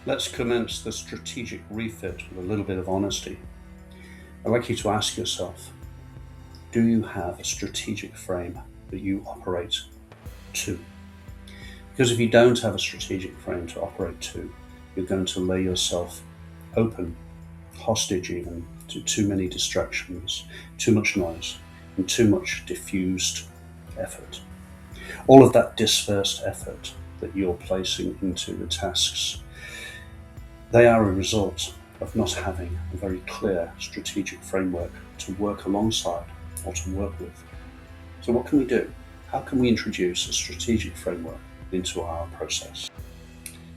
Let's commence the strategic refit with a little bit of honesty. I'd like you to ask yourself, do you have a strategic frame that you operate to? Because if you don't have a strategic frame to operate to, you're going to lay yourself open, hostage even, to too many distractions, too much noise, and too much diffused effort. All of that dispersed effort that you're placing into the tasks, they are a result of not having a very clear strategic framework to work alongside or to work with. So what can we do? How can we introduce a strategic framework into our process?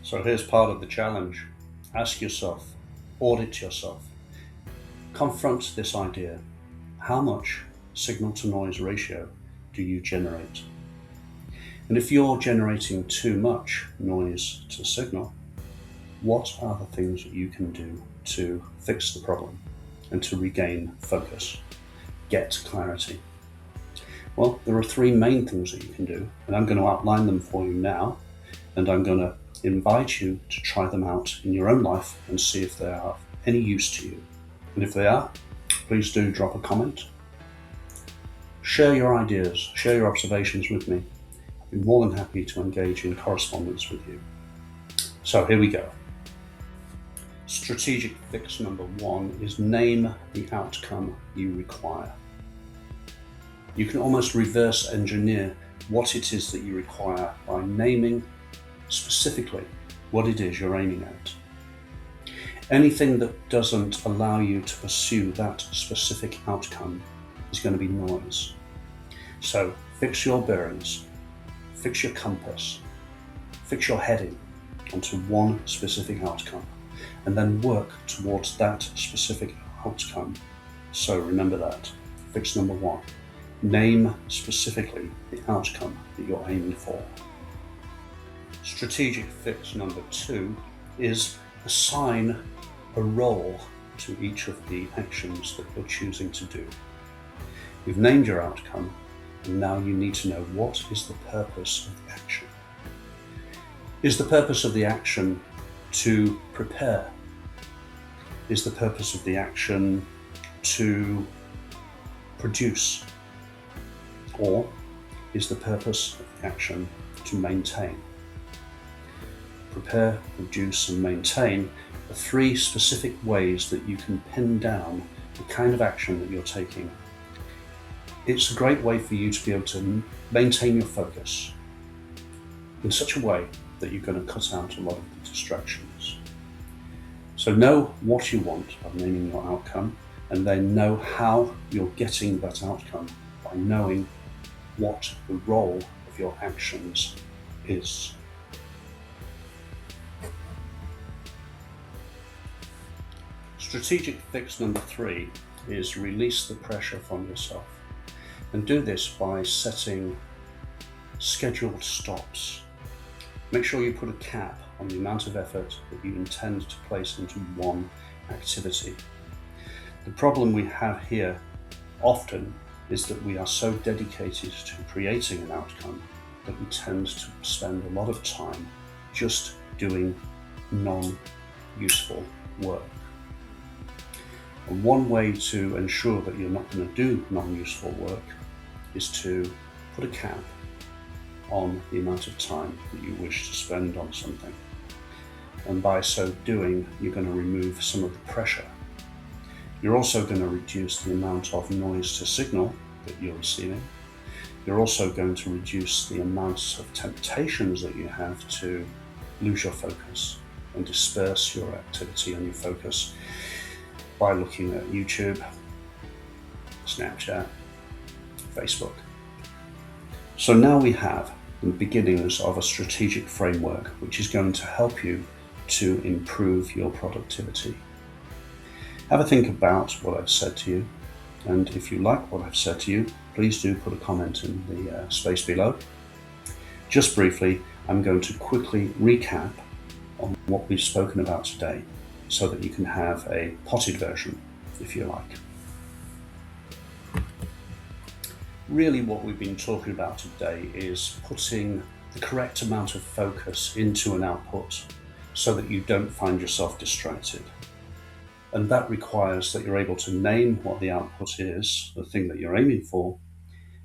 So here's part of the challenge. Ask yourself, audit yourself, confront this idea. How much signal to noise ratio do you generate? And if you're generating too much noise to signal, what are the things that you can do to fix the problem and to regain focus, get clarity? Well, there are three main things that you can do, and I'm going to outline them for you now, and I'm going to invite you to try them out in your own life and see if they are of any use to you. And if they are, please do drop a comment. Share your ideas, share your observations with me. I'd be more than happy to engage in correspondence with you. So here we go. Strategic fix number one is name the outcome you require. You can almost reverse engineer what it is that you require by naming specifically what it is you're aiming at. Anything that doesn't allow you to pursue that specific outcome is going to be noise. So fix your bearings, fix your compass, fix your heading onto one specific outcome, and then work towards that specific outcome. So remember that. Fix number one. Name specifically the outcome that you're aiming for. Strategic fix number two is assign a role to each of the actions that you're choosing to do. You've named your outcome, and now you need to know what is the purpose of the action. Is the purpose of the action to prepare? Is the purpose of the action to produce? Or is the purpose of the action to maintain? Prepare, produce, and maintain are three specific ways that you can pin down the kind of action that you're taking. It's a great way for you to be able to maintain your focus in such a way that you're going to cut out a lot of the distractions. So know what you want by naming your outcome, and then know how you're getting that outcome by knowing what the role of your actions is. Strategic fix number three is release the pressure from yourself, and do this by setting scheduled stops. Make sure you put a cap on the amount of effort that you intend to place into one activity. The problem we have here often is that we are so dedicated to creating an outcome that we tend to spend a lot of time just doing non-useful work. And one way to ensure that you're not going to do non-useful work is to put a cap on the amount of time that you wish to spend on something. And by so doing, you're going to remove some of the pressure. You're also going to reduce the amount of noise to signal that you're receiving. You're also going to reduce the amounts of temptations that you have to lose your focus and disperse your activity and your focus by looking at YouTube, Snapchat, Facebook. So now we have the beginnings of a strategic framework which is going to help you to improve your productivity. Have a think about what I've said to you, and if you like what I've said to you, please do put a comment in the space below. Just briefly, I'm going to quickly recap on what we've spoken about today so that you can have a potted version, if you like. Really what we've been talking about today is putting the correct amount of focus into an output so that you don't find yourself distracted. And that requires that you're able to name what the output is, the thing that you're aiming for.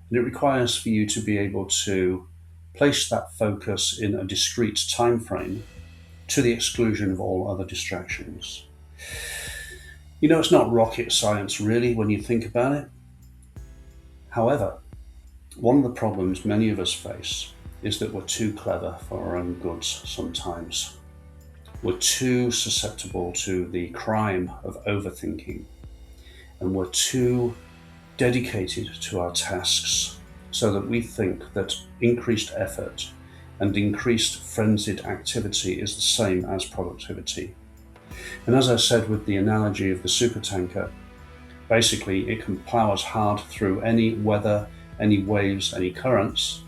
And it requires for you to be able to place that focus in a discrete time frame to the exclusion of all other distractions. It's not rocket science really when you think about it. However, one of the problems many of us face is that we're too clever for our own goods sometimes. We're too susceptible to the crime of overthinking, and we're too dedicated to our tasks so that we think that increased effort and increased frenzied activity is the same as productivity. And as I said with the analogy of the supertanker, basically it can plow us hard through any weather, any waves, any currents,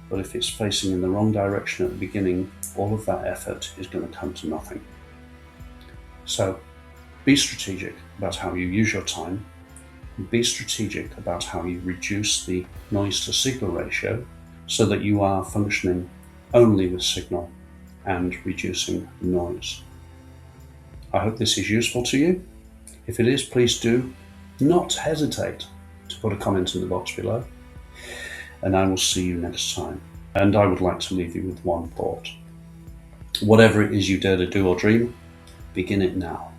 but if it's facing in the wrong direction at the beginning, all of that effort is going to come to nothing. So be strategic about how you use your time. Be strategic about how you reduce the noise to signal ratio so that you are functioning only with signal and reducing noise. I hope this is useful to you. If it is, please do not hesitate to put a comment in the box below, and I will see you next time. And I would like to leave you with one thought. Whatever it is you dare to do or dream, begin it now.